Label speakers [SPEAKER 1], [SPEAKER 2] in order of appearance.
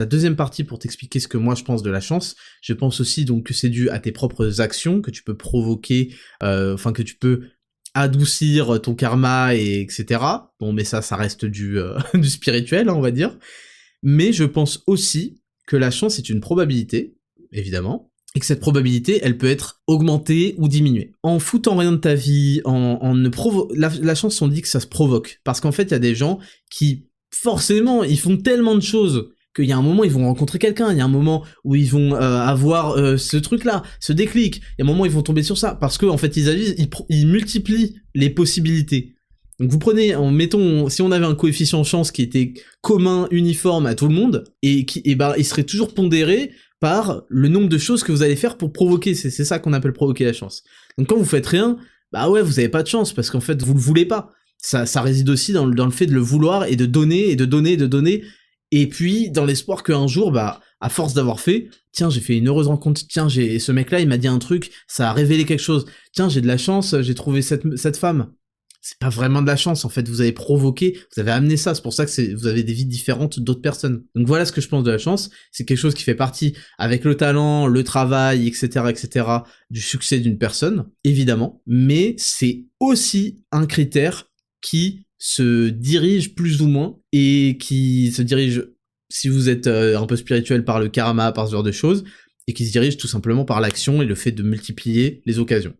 [SPEAKER 1] La deuxième partie pour t'expliquer ce que moi je pense de la chance, je pense aussi donc que c'est dû à tes propres actions, que tu peux provoquer, que tu peux adoucir ton karma et etc. Bon mais ça reste du spirituel hein, on va dire. Mais je pense aussi que la chance est une probabilité, évidemment, et que cette probabilité, elle peut être augmentée ou diminuée. En foutant rien de ta vie, en ne la chance, on dit que ça se provoque. Parce qu'en fait, il y a des gens qui, forcément, ils font tellement de choses qu'il y a un moment, ils vont rencontrer quelqu'un, il y a un moment où ils vont avoir ce truc-là, ce déclic, il y a un moment où ils vont tomber sur ça, parce qu'en fait, ils agissent, ils multiplient les possibilités. Donc vous prenez, mettons, si on avait un coefficient chance qui était commun, uniforme à tout le monde, et il serait toujours pondéré par le nombre de choses que vous allez faire pour provoquer, c'est ça qu'on appelle provoquer la chance. Donc quand vous faites rien, bah ouais, vous avez pas de chance, parce qu'en fait, vous le voulez pas. Ça réside aussi dans le fait de le vouloir, et de donner, et de donner, et de donner, et puis dans l'espoir qu'un jour, bah, à force d'avoir fait, tiens, j'ai fait une heureuse rencontre, tiens, ce mec-là, il m'a dit un truc, ça a révélé quelque chose, tiens, j'ai de la chance, j'ai trouvé cette femme. C'est pas vraiment de la chance, en fait, vous avez provoqué, vous avez amené ça, c'est pour ça que vous avez des vies différentes d'autres personnes. Donc voilà ce que je pense de la chance, c'est quelque chose qui fait partie, avec le talent, le travail, etc., du succès d'une personne, évidemment, mais c'est aussi un critère qui se dirige plus ou moins, et qui se dirige, si vous êtes un peu spirituel, par le karma, par ce genre de choses, et qui se dirige tout simplement par l'action et le fait de multiplier les occasions.